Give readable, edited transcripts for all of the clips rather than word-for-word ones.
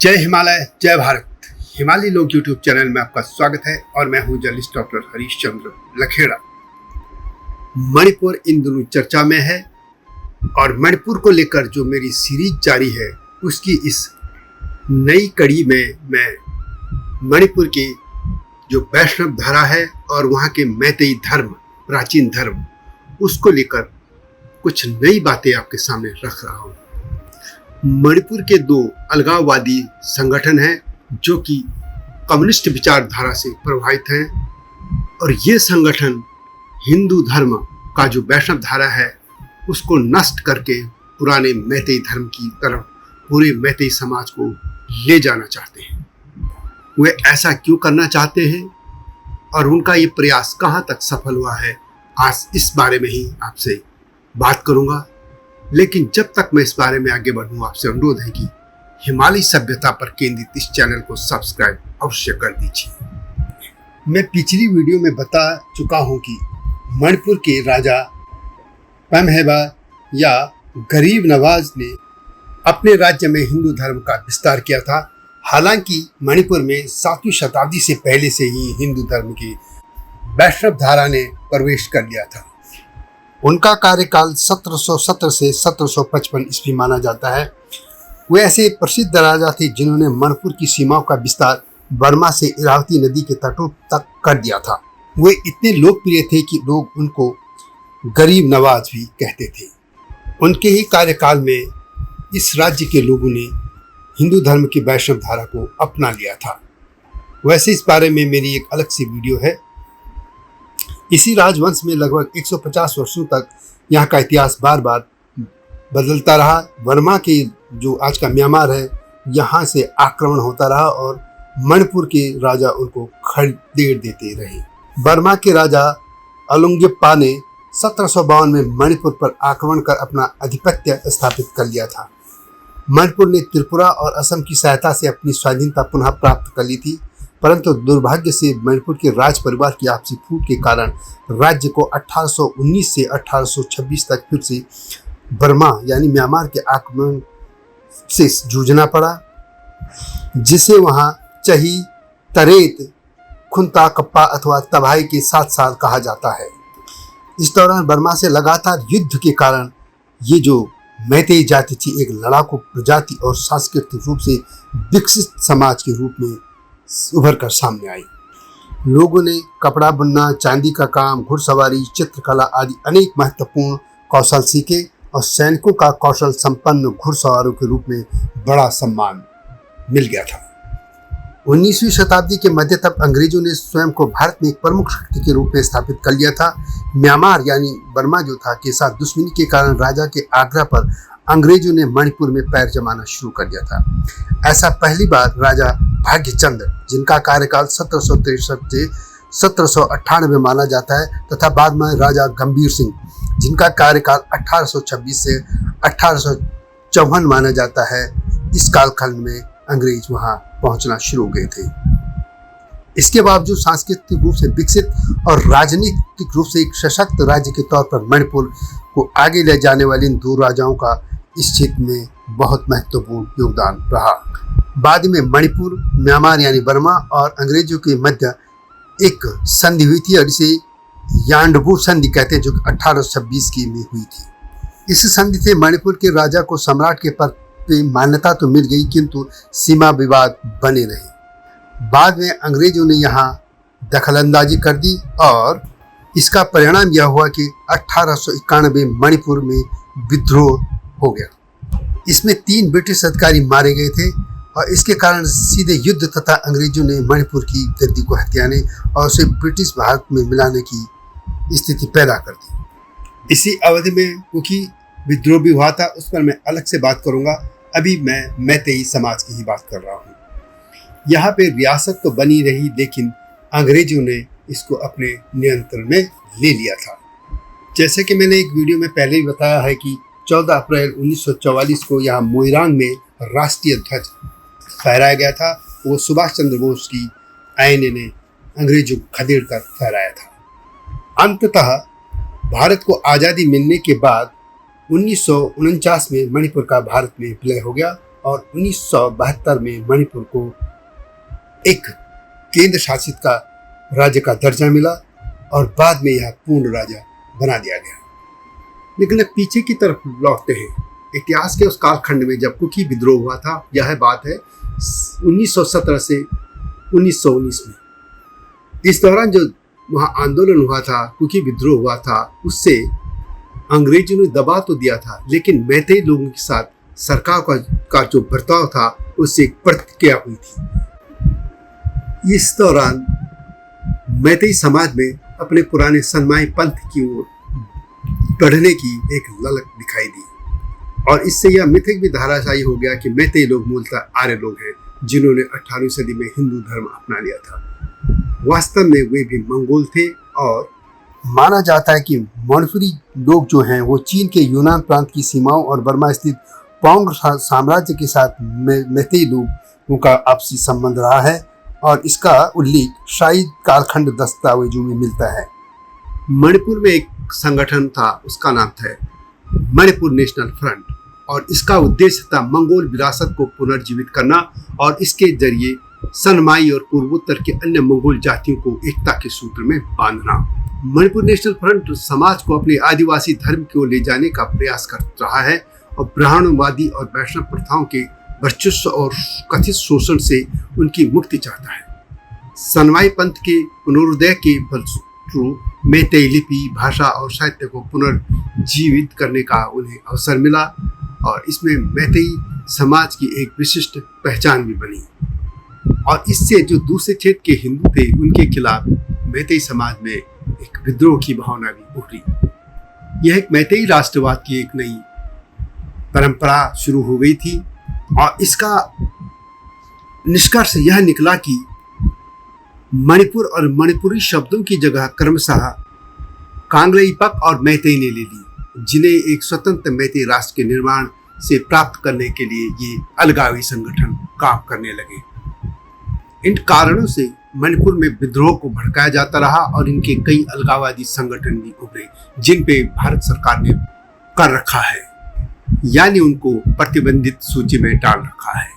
जय हिमालय जय भारत। हिमालय लोग यूट्यूब चैनल में आपका स्वागत है और मैं हूं जर्नलिस्ट डॉक्टर हरीश चंद्र लखेड़ा। मणिपुर इन दिनों चर्चा में है और मणिपुर को लेकर जो मेरी सीरीज जारी है उसकी इस नई कड़ी में मैं मणिपुर की जो वैष्णव धारा है और वहाँ के मैतेई धर्म, प्राचीन धर्म, उसको लेकर कुछ नई बातें आपके सामने रख रहा हूँ। मणिपुर के दो अलगाववादी संगठन हैं जो कि कम्युनिस्ट विचारधारा से प्रभावित हैं और ये संगठन हिंदू धर्म का जो वैष्णव धारा है उसको नष्ट करके पुराने मैतेई धर्म की तरफ पूरे मैतेई समाज को ले जाना चाहते हैं। वे ऐसा क्यों करना चाहते हैं और उनका ये प्रयास कहाँ तक सफल हुआ है, आज इस बारे में ही आपसे बात करूँगा। लेकिन जब तक मैं इस बारे में आगे बढ़ूँ, आपसे अनुरोध है कि हिमालय सभ्यता पर केंद्रित इस चैनल को सब्सक्राइब अवश्य कर दीजिए। मैं पिछली वीडियो में बता चुका हूँ कि मणिपुर के राजा पम्हेइबा या गरीब नवाज ने अपने राज्य में हिंदू धर्म का विस्तार किया था। हालांकि मणिपुर में 7वीं शताब्दी से पहले से ही हिंदू धर्म की वैष्णव धारा ने प्रवेश कर लिया था। उनका कार्यकाल 1770 से 1755 ईस्वी माना जाता है। वे ऐसे प्रसिद्ध राजा थे जिन्होंने मणिपुर की सीमाओं का विस्तार बर्मा से इरावती नदी के तटों तक कर दिया था। वे इतने लोकप्रिय थे कि लोग उनको गरीब नवाज भी कहते थे। उनके ही कार्यकाल में इस राज्य के लोगों ने हिंदू धर्म की वैष्णव धारा को अपना लिया था। वैसे इस बारे में मेरी एक अलग सी वीडियो है। इसी राजवंश में लगभग 150 वर्षों तक यहाँ का इतिहास बार बार बदलता रहा। बर्मा के जो आज का म्यांमार है, यहाँ से आक्रमण होता रहा और मणिपुर के राजा उनको खदेड़ देते रहे। बर्मा के राजा अलुंग्यप्पा ने 1752 में मणिपुर पर आक्रमण कर अपना आधिपत्य स्थापित कर लिया था। मणिपुर ने त्रिपुरा और असम की सहायता से अपनी स्वाधीनता पुनः प्राप्त कर ली थी, परंतु दुर्भाग्य से मणिपुर के राज परिवार की आपसी फूट के कारण राज्य को 1819 से 1826 तक फिर से बर्मा यानी म्यांमार के आक्रमण से जूझना पड़ा, जिसे वहां चही, तरेत, खुंता कप्पा अथवा तबाही के 7 साल कहा जाता है। इस दौरान बर्मा से लगातार युद्ध के कारण ये जो मैतेई जाति थी एक लड़ाकू प्रजाति और सांस्कृतिक रूप से विकसित समाज के रूप में उभर कर सामने आई। लोगों ने कपड़ा बुनना, चांदी का काम, घुड़सवारी, चित्रकला आदि अनेक महत्वपूर्ण कौशल सीखे और सैनिकों का कौशल संपन्न घुड़सवारों के रूप में बड़ा सम्मान मिल गया था। 19वीं शताब्दी के मध्य तक अंग्रेजों ने स्वयं को भारत में एक प्रमुख शक्ति के रूप में स्थापित कर लिया था। म्यांमार यानी बर्मा जो था के साथ दुश्मनी के कारण राजा के आग्रह पर अंग्रेजों ने मणिपुर में पैर जमाना शुरू कर दिया था। ऐसा पहली बार राजा भाग्यचंद, जिनका कार्यकाल 1763 से 1798 माना जाता है, तथा बाद में राजा गंभीर सिंह, जिनका कार्यकाल 1826 से 1854 माना जाता है, इस कालखंड में अंग्रेज वहां पहुंचना शुरू हो गए थे। इसके बावजूद सांस्कृतिक रूप से विकसित और राजनीतिक रूप से एक सशक्त राज्य के तौर पर मणिपुर को आगे ले जाने वाले इन दो राजाओं का इस क्षेत्र में बहुत महत्वपूर्ण योगदान रहा। बाद में मणिपुर, म्यांमार यानी बर्मा और अंग्रेजों के मध्य एक संधि हुई थी और इसे यांडबू संधि कहते हैं, जो 1826 की में हुई थी। इस संधि से मणिपुर के राजा को सम्राट के पद पे मान्यता तो मिल गई, किंतु सीमा विवाद बने रहे। बाद में अंग्रेजों ने यहाँ दखलंदाजी कर दी और इसका परिणाम यह हुआ कि 1891 मणिपुर में विद्रोह हो गया। इसमें 3 ब्रिटिश अधिकारी मारे गए थे और इसके कारण सीधे युद्ध तथा अंग्रेजों ने मणिपुर की गद्दी को हथियाने और उसे ब्रिटिश भारत में मिलाने की स्थिति पैदा कर दी। इसी अवधि में क्योंकि विद्रोह भी हुआ था, उस पर मैं अलग से बात करूंगा। अभी मैं मैतेई समाज की ही बात कर रहा हूँ। यहाँ पे रियासत तो बनी रही, लेकिन अंग्रेजों ने इसको अपने नियंत्रण में ले लिया था। जैसे कि मैंने एक वीडियो में पहले ही बताया है कि 14 अप्रैल 1944 को यहाँ मोइरांग में राष्ट्रीय ध्वज फहराया गया था। वो सुभाष चंद्र बोस की आईने ने अंग्रेजों को खदेड़ कर फहराया था। अंततः भारत को आज़ादी मिलने के बाद 1949 में मणिपुर का भारत में विलय हो गया और 1972 में मणिपुर को एक केंद्र शासित का राज्य का दर्जा मिला और बाद में यह पूर्ण राज्य बना दिया गया। लेकिन अब पीछे की तरफ लौटते हैं, इतिहास के उस कालखंड में जब कुकी विद्रोह हुआ था। यह बात है 1917 से 1919 में। इस दौरान जो वहाँ आंदोलन हुआ था, कुकी विद्रोह हुआ था, उससे अंग्रेजों ने दबा तो दिया था, लेकिन मैतेई लोगों के साथ सरकार का जो बर्ताव था उससे एक प्रतिक्रिया हुई थी। इस दौरान मैतेई समाज में अपने पुराने सनमाई पंथ की ओर बढ़ने की एक ललक दिखाई दी और इससे यह मिथक भी धाराशायी हो गया कि मैतेई लोग मूलतः आर्य लोग हैं जिन्होंने 18वीं सदी में हिंदू धर्म अपना लिया था। वास्तव में वे भी मंगोल थे और माना जाता है कि मणिपुरी लोग जो हैं वो चीन के यूनान प्रांत की सीमाओं और बर्मा स्थित पोंग साम्राज्य के साथ मैतेई लोगों का आपसी संबंध रहा है और इसका उल्लेख शाही कालखंड दस्तावेजों में मिलता है। मणिपुर में एक संगठन था, उसका नाम था मणिपुर नेशनल फ्रंट और इसका उद्देश्य था मंगोल विरासत को पुनर्जीवित करना और इसके जरिए सनमाई और पूर्वोत्तर के अन्य मंगोल जातियों को एकता के सूत्र में बांधना। मणिपुर नेशनल फ्रंट समाज को अपने आदिवासी धर्म की ओर ले जाने का प्रयास कर रहा है और ब्राह्मणवादी और वैष्णव प्रथाओं के वर्चस्व और कथित शोषण से उनकी मुक्ति चाहता है। सनमाई पंथ के पुनरुदय के फलस्वरूप मैतेई लिपि, भाषा और साहित्य को पुनर्जीवित करने का उन्हें अवसर मिला और इसमें मैतेई समाज की एक विशिष्ट पहचान भी बनी और इससे जो दूसरे क्षेत्र के हिंदू थे उनके खिलाफ मैतेई समाज में एक विद्रोह की भावना भी उभरी। यह एक मैतेई राष्ट्रवाद की एक नई परंपरा शुरू हो गई थी और इसका निष्कर्ष यह निकला कि मणिपुर और मणिपुरी शब्दों की जगह क्रमशः कांगलेइपक और मैतेई ने ले ली, जिन्हें एक स्वतंत्र मैतेई राष्ट्र के निर्माण से प्राप्त करने के लिए ये अलगावी संगठन काम करने लगे। इन कारणों से मणिपुर में विद्रोह को भड़काया जाता रहा और इनके कई अलगाववादी संगठन भी उभरे जिन पे भारत सरकार ने कर रखा है, यानी उनको प्रतिबंधित सूची में डाल रखा है।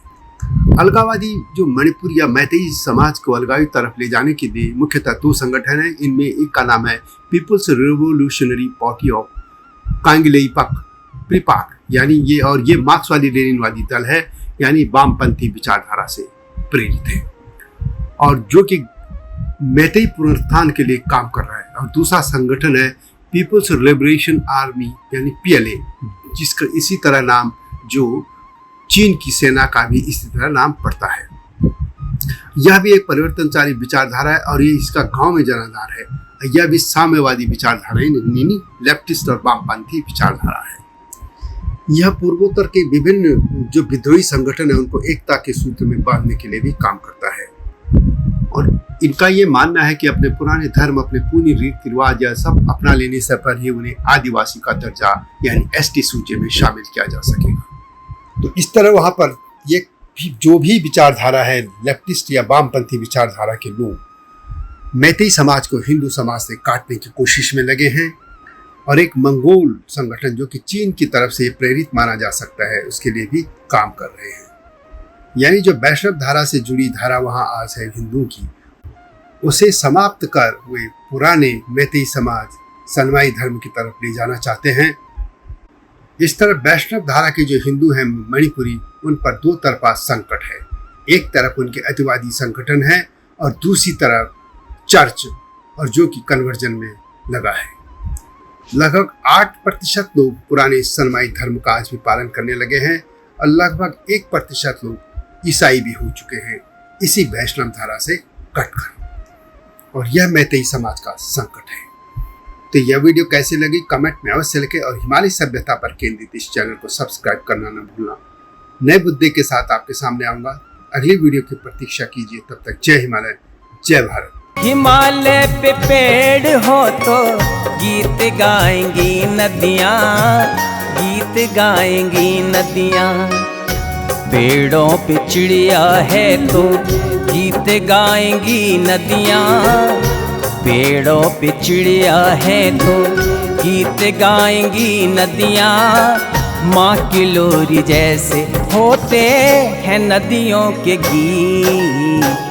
अलगाववादी जो मणिपुर या मैतेई समाज को अलगावी तरफ ले जाने के लिए मुख्यतः दो संगठन हैं। इनमें एक का नाम है पीपुल्स रिवोल्यूशनरी पार्टी ऑफ कांगलेइपक प्रीपाक, यानी ये मार्क्सवादी लेनिनवादी दल है, यानी वामपंथी विचारधारा से प्रेरित है और जो कि मैतेई पुनरुत्थान के लिए काम कर रहा है। और दूसरा संगठन है पीपुल्स लिबरेशन आर्मी यानी PLA, जिसका इसी तरह नाम जो चीन की सेना का भी इसी तरह नाम पड़ता है। यह भी एक परिवर्तनकारी विचारधारा है और ये इसका गांव में जनाधार है। यह भी साम्यवादी विचारधारा है, लेफ्टिस्ट और वामपंथी विचारधारा है। यह पूर्वोत्तर के विभिन्न जो विद्रोही संगठन है उनको एकता के सूत्र में बांधने के लिए भी काम करता है और इनका ये मानना है कि अपने पुराने धर्म, अपने पूरी रीति रिवाज या सब अपना लेने से पर ही उन्हें आदिवासी का दर्जा यानी ST सूची में शामिल किया जा सकेगा। तो इस तरह वहाँ पर ये जो भी विचारधारा है, लेफ्टिस्ट या वामपंथी विचारधारा के लोग मैतेई समाज को हिंदू समाज से काटने की कोशिश में लगे हैं और एक मंगोल संगठन जो कि चीन की तरफ से प्रेरित माना जा सकता है उसके लिए भी काम कर रहे हैं। यानी जो वैष्णव धारा से जुड़ी धारा वहाँ आज है हिंदुओं की, उसे समाप्त कर वे पुराने मैतेई समाज सनमाई धर्म की तरफ ले जाना चाहते हैं। इस तरह वैष्णव धारा के जो हिंदू हैं मणिपुरी, उन पर दो तरफा संकट है। एक तरफ उनके अतिवादी संगठन है और दूसरी तरफ चर्च और जो कि कन्वर्जन में लगा है। लगभग 8% लोग पुराने सनमाई धर्म का आज भी पालन करने लगे हैं और लगभग 1% लोग ईसाई भी हो चुके हैं इसी वैष्णव धारा से कटकर, और यह मैतेई समाज का संकट है। तो यह वीडियो कैसी लगी कमेंट में अवश्य लिखें और हिमालय सभ्यता पर केंद्रित इस चैनल को सब्सक्राइब करना न भूलना। नए मुद्दे के साथ आपके सामने आऊंगा। अगली वीडियो की प्रतीक्षा कीजिए। तब तक जय हिमालय, जय भारत। हिमालय पे पेड़ हो तो गीत गाएंगी नदियाँ, गीत गाएंगी नदियाँ। पेड़ों पे चिड़िया है तो गीत गाएंगी नदियाँ, पेड़ों पे चिड़िया है तो गीत गाएंगी नदियाँ। माँ की लोरी जैसे होते हैं नदियों के गीत।